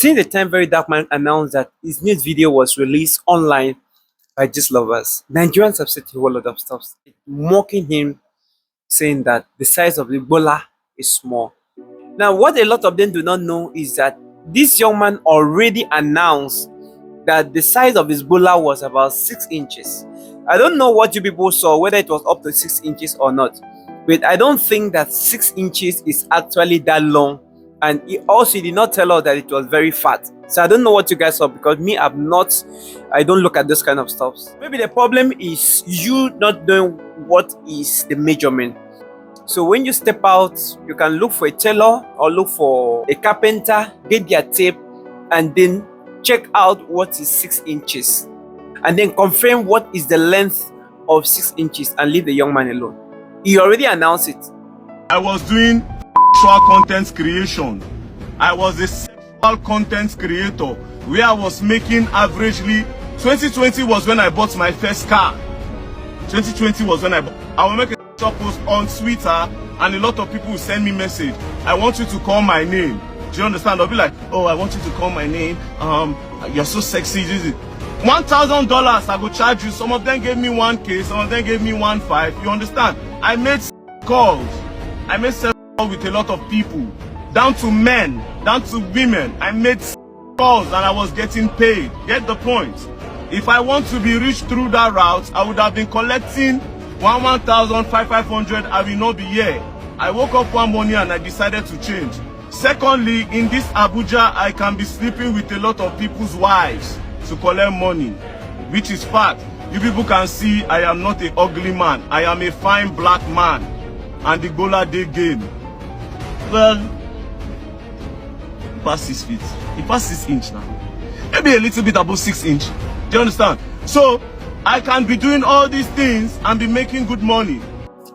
Since the time Very Dark Man announced that his new video was released online by Gist lovers, Nigerians have said a whole lot of stuff, mocking him, saying that the size of the Ebola is small. Now, what a lot of them do not know is that this young man already announced that the size of his Ebola was about 6 inches. I don't know what you people saw, whether it was up to 6 inches or not, but I don't think that 6 inches is actually that long. And he also did not tell us that it was very fat. So I don't know what you guys saw, because me, I don't look at this kind of stuff. Maybe the problem is you not knowing what is the measurement. So when you step out, you can look for a tailor or look for a carpenter, get their tape, and then check out what is 6 inches. And then confirm what is the length of 6 inches and leave the young man alone. He already announced it. I was doing sexual content creation. I was a sexual content creator where I was making averagely 2020 was when I bought my first car. 2020 was when I will make a sexual post on Twitter and a lot of people will send me message. I want you to call my name. Do you understand? I'll be like, oh, I want you to call my name. You're so sexy. $1,000 I go charge you. Some of them gave me 1K, some of them gave me 1.5. You understand? I made calls. I made calls with a lot of people, down to men, down to women. I made calls and I was getting paid. Get the point? If I want to be rich through that route, I would have been collecting 1,500. I will not be here. I woke up one morning and I decided to change. Secondly, in this Abuja, I can be sleeping with a lot of people's wives to collect money, which is fact. You people can see I am not an ugly man. I am a fine black man. And the Gola Day game. Well, past 6 feet. He passed 6 inch now. Maybe a little bit above 6 inch. Do you understand? So, I can be doing all these things and be making good money.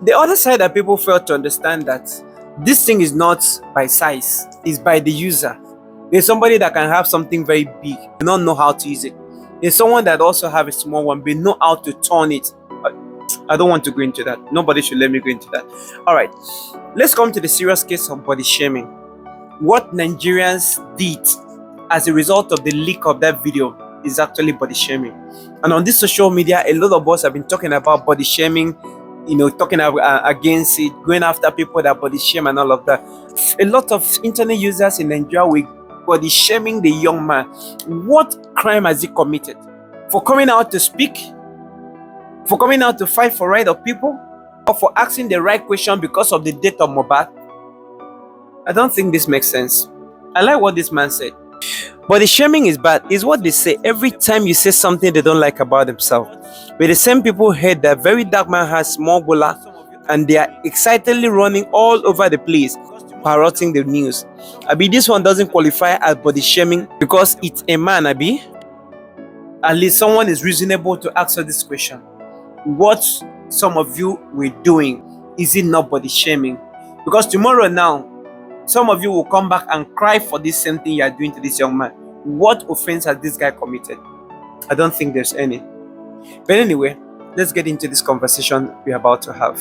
The other side that people fail to understand that this thing is not by size, it's by the user. There's somebody that can have something very big and not know how to use it. There's someone that also have a small one but know how to turn it. I don't want to go into that. Nobody should let me go into that. All right, let's come to the serious case of body shaming. What Nigerians did as a result of the leak of that video is actually body shaming. And on this social media, a lot of us have been talking about body shaming, talking against it, going after people that body shame and all of that. A lot of internet users in Nigeria will body shaming the young man. What crime has he committed? For coming out to speak? For coming out to fight for right of people? Or for asking the right question because of the death of Mohbad? I don't think this makes sense. I like what this man said. Body shaming is bad, is what they say every time you say something they don't like about themselves. But the same people heard that Very Dark Man has small Ebola and they are excitedly running all over the place, parroting the news. Abi, this one doesn't qualify as body shaming because it's a man, Abi. At least someone is reasonable to answer this question. What some of you were doing, is it not body shaming? Because tomorrow now, some of you will come back and cry for this same thing you are doing to this young man. What offense has this guy committed? I don't think there's any. But anyway, let's get into this conversation we're about to have.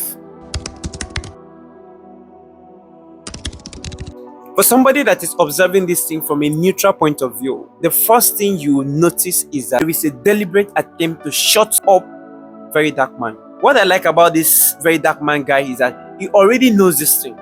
For somebody that is observing this thing from a neutral point of view, the first thing you will notice is that there is a deliberate attempt to shut up Very Dark Man. What I like about this Very Dark Man guy is that he already knows this thing.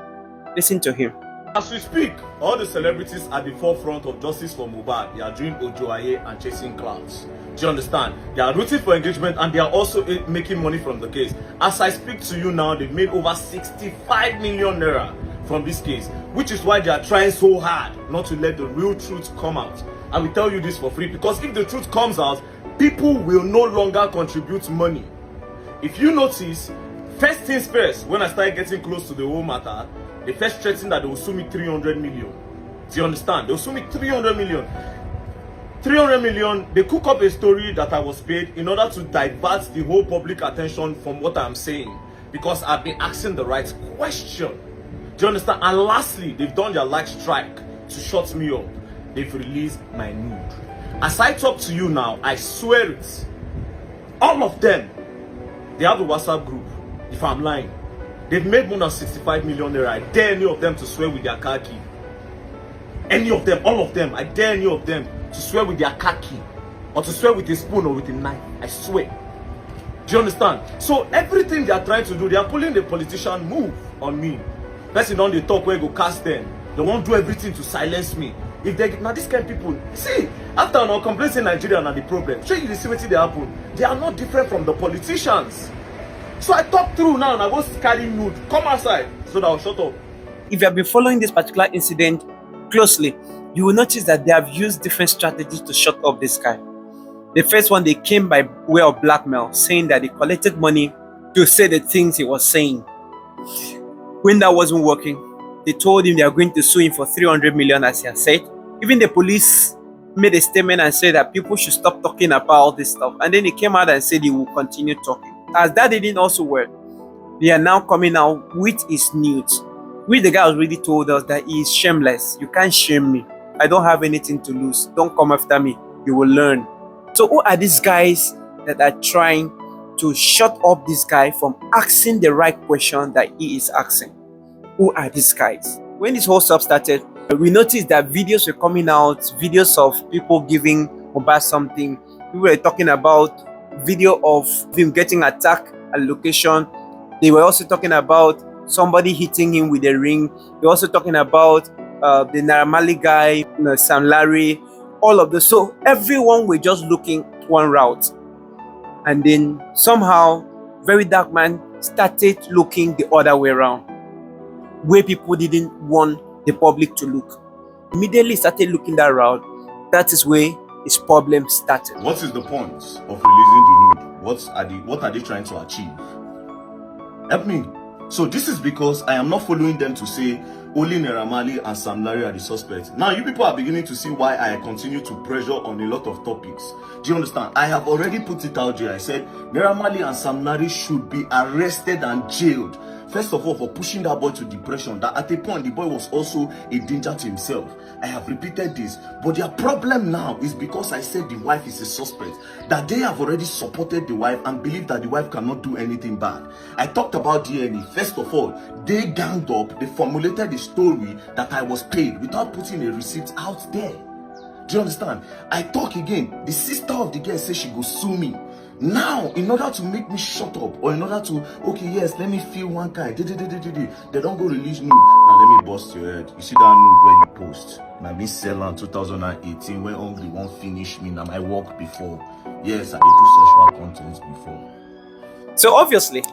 Listen to him. As we speak, all the celebrities at the forefront of justice for Mohbad, they are doing Ojoaye and chasing clouds. Do you understand? They are rooting for engagement and they are also making money from the case. As I speak to you now, they've made over 65 million naira from this case, which is why they are trying so hard not to let the real truth come out. I will tell you this for free, because if the truth comes out, people will no longer contribute money. If you notice, first things first, when I started getting close to the whole matter, they first threatened that they will sue me 300 million. Do you understand? They will sue me 300 million. 300 million, they cook up a story that I was paid in order to divert the whole public attention from what I'm saying, because I've been asking the right question. Do you understand? And lastly, they've done their like strike to shut me up. They've released my nude. As I talk to you now, I swear it, all of them, they have a WhatsApp group. If I'm lying, they've made more than 65 million naira. I dare any of them to swear with their car key. Any of them, all of them, I dare any of them to swear with their car key or to swear with a spoon or with a knife. I swear. Do you understand? So everything they are trying to do, they are pulling the politician move on me. Person on the talk where go cast them. They won't do everything to silence me. If they now this kind of people, see, after our complaints in Nigeria and the problem, show you the same thing they happen. They are not different from the politicians. So I talk through now and I go carry nude. Come outside so that I'll shut up. If you have been following this particular incident closely, you will notice that they have used different strategies to shut up this guy. The first one, they came by way of blackmail, saying that they collected money to say the things he was saying. When that wasn't working, they told him they are going to sue him for 300 million, as he has said. Even the police made a statement and said that people should stop talking about all this stuff. And then he came out and said he will continue talking. As that didn't also work, they are now coming out with his nudes. Which the guy already told us that he is shameless. You can't shame me. I don't have anything to lose. Don't come after me. You will learn. So who are these guys that are trying to shut up this guy from asking the right question that he is asking? Who are these guys? When this whole stuff started, we noticed that videos were coming out, videos of people giving Mohbad something. We were talking about video of him getting attacked at location. They were also talking about somebody hitting him with a ring. They were also talking about the Naira Marley guy, Sam Larry, all of this. So everyone were just looking one route. And then somehow, Very Dark Man started looking the other way around, where people didn't want the public to look. Immediately started looking that route. That is where his problem started. What is the point of releasing the nude? What are they trying to achieve? Help me. So this is because I am not following them to say only Naira Marley and Sam Larry are the suspects. Now you people are beginning to see why I continue to pressure on a lot of topics. Do you understand? I have already put it out there. I said Naira Marley and Sam Larry should be arrested and jailed. First of all, for pushing that boy to depression, that at a point the boy was also a danger to himself. I have repeated this, but their problem now is because I said the wife is a suspect, that they have already supported the wife and believe that the wife cannot do anything bad. I talked about DNA. First of all, they ganged up, they formulated the story that I was paid without putting a receipt out there. Do you understand? I talk again. The sister of the girl says she go sue me. Now, in order to make me shut up, or in order to, okay, yes, let me feel one guy, they don't go release nude. Now let me bust your head. You see that nude where you post? Now me sell on 2018 when Hungry won't finish me. Now my work before. Yes, I did do sexual content before. So obviously,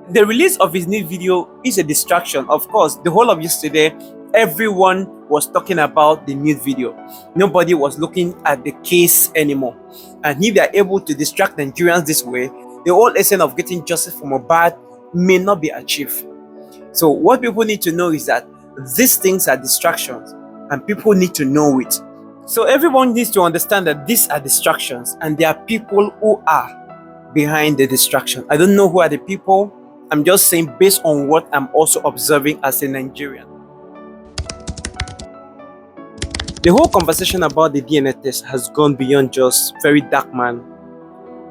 the release of his new video is a distraction. Of course, the whole of yesterday, everyone was talking about the new video. Nobody was looking at the case anymore. And if they are able to distract Nigerians this way, the whole essence of getting justice for Mohbad may not be achieved. So what people need to know is that these things are distractions and people need to know it. So everyone needs to understand that these are distractions and there are people who are behind the distraction. I don't know who are the people. I'm just saying based on what I'm also observing as a Nigerian. The whole conversation about the DNA test has gone beyond just Very Dark Man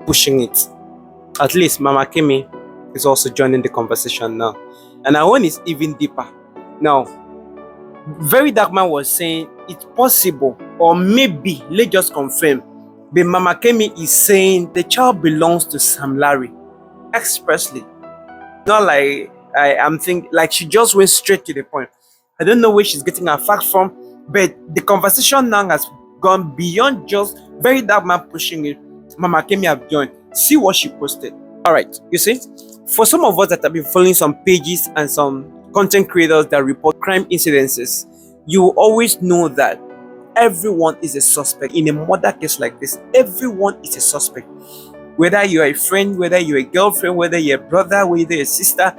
pushing it. At least Mama Kemi is also joining the conversation now. And our own is even deeper. Now, Very Dark Man was saying it's possible, or maybe, let's just confirm, but Mama Kemi is saying the child belongs to Sam Larry expressly. Not like I'm thinking, like she just went straight to the point. I don't know where she's getting her facts from, but the conversation now has gone beyond just Very Dark Man pushing it. Mama Kemi have joined. See what she posted. Alright, you see, for some of us that have been following some pages and some content creators that report crime incidences, you will always know that everyone is a suspect. In a murder case like this, everyone is a suspect. Whether you're a friend, whether you're a girlfriend, whether you're a brother, whether you're a sister,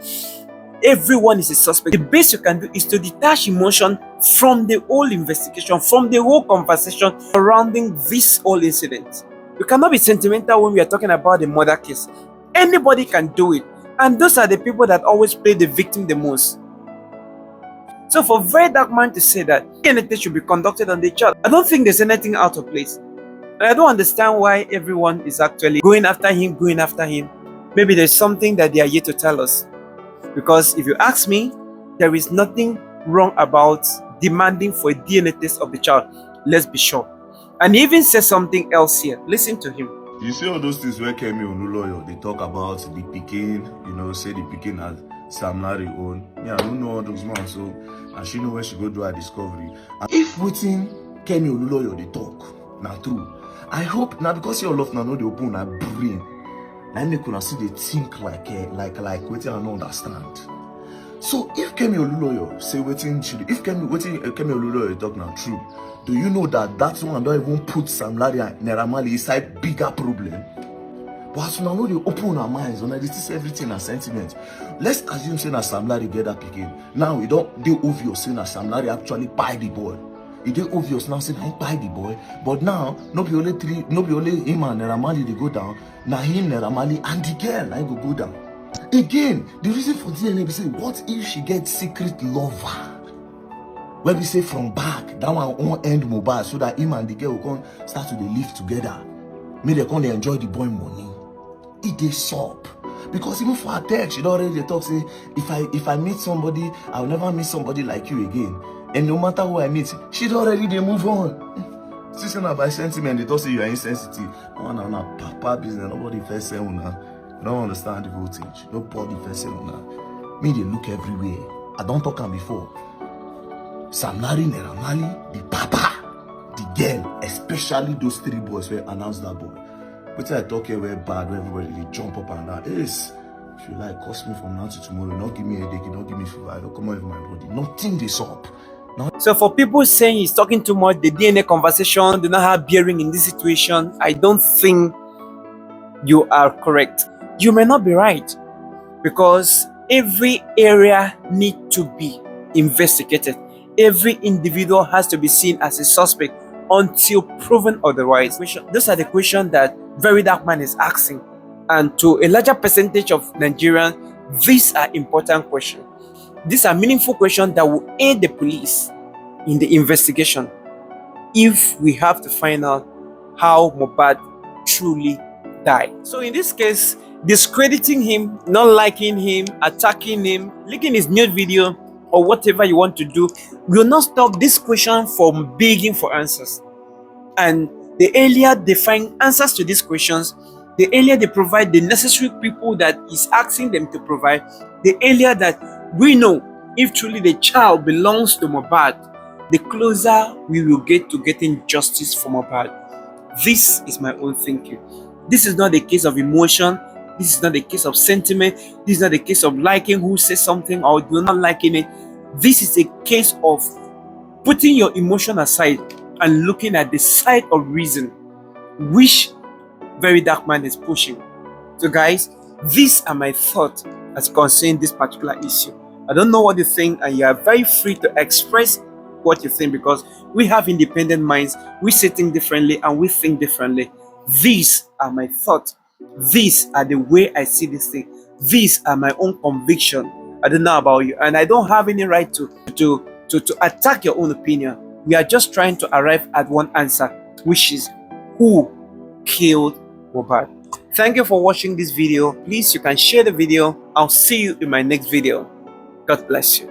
everyone is a suspect. The best you can do is to detach emotion from the whole investigation, from the whole conversation surrounding this whole incident. You cannot be sentimental when we are talking about the murder case. Anybody can do it. And those are the people that always play the victim the most. So for Very Dark Man to say that anything should be conducted on the child, I don't think there's anything out of place. And I don't understand why everyone is actually going after him. Maybe there's something that they are yet to tell us. Because if you ask me, there is nothing wrong about demanding for a DNA test of the child. Let's be sure. And he even says something else here. Listen to him. You see all those things where Kemi Oluloyo, they talk about the Pikin, say the Pikin as Sam Larry own. Yeah, I don't know all those man, so and she know where she go do her discovery. And if waiting Kemi Oluloyo they talk, now true. I hope now because your love now know they open her brain. Now make una see they think like waiting and understand. So if Kemi Oluloyo say waiting, if Kemi Oluloyo talk now true, do you know that one don't even put Sam Larry and Naira Marley inside bigger problem? But as now they open our minds, when they see everything as sentiment. Let's assume saying that Sam Larry get that Pikin. Now it don't they obvious saying that Sam Larry actually buy the boy. It is obvious now saying I buy the boy, but now no be only him and Naira Marley they go down. Now him, Naira Marley and the girl I go down. Again, the reason for DNA be say, what if she gets secret lover? When we say from back, that one won't end Mohbad so that him and the girl will come start to live together. Maybe they come enjoy the boy money. It is soap. Because even for her text, she already talk say, if I meet somebody, I'll never meet somebody like you again. And no matter who I meet, she'd already they move on. Since now by sentiment, they talk say you are insensitive. No, papa business, nobody first say una. You don't understand the voltage. Nobody first say una. Me they look everywhere. I don't talk am before. Sam Larry, Naira Marley, the papa, the girl, especially those three boys where announced that boy. But I talk here where bad, where everybody they jump up and down. If you like, cost me from now to tomorrow, not give me a headache, not give me fever, I don't come out of my body. Nothing this up. So for people saying he's talking too much, the DNA conversation do not have bearing in this situation, I don't think you are correct. You may not be right, because every area needs to be investigated. Every individual has to be seen as a suspect until proven otherwise. Those are the questions that Very Dark Man is asking. And to a larger percentage of Nigerians, these are important questions. These are meaningful questions that will aid the police in the investigation if we have to find out how Mohbad truly died. So in this case, discrediting him, not liking him, attacking him, leaking his nude video, or whatever you want to do, will not stop this question from begging for answers. And the earlier they find answers to these questions, the earlier they provide the necessary people that is asking them to provide, the earlier that we know if truly the child belongs to Mohbad, the closer we will get to getting justice for Mohbad. This is my own thinking. This is not a case of emotion. This is not a case of sentiment. This is not a case of liking who says something or do not liking it. This is a case of putting your emotion aside and looking at the side of reason which Very Dark Man is pushing. So guys, these are my thoughts as concerning this particular issue. I don't know what you think, and you are very free to express what you think, because we have independent minds, we see things differently and we think differently. These are my thoughts. These are the way I see this thing. These are my own conviction. I don't know about you, and I don't have any right to attack your own opinion. We are just trying to arrive at one answer, which is who killed Mohbad. Thank you for watching this video. Please, you can share the video. I'll see you in my next video. God bless you.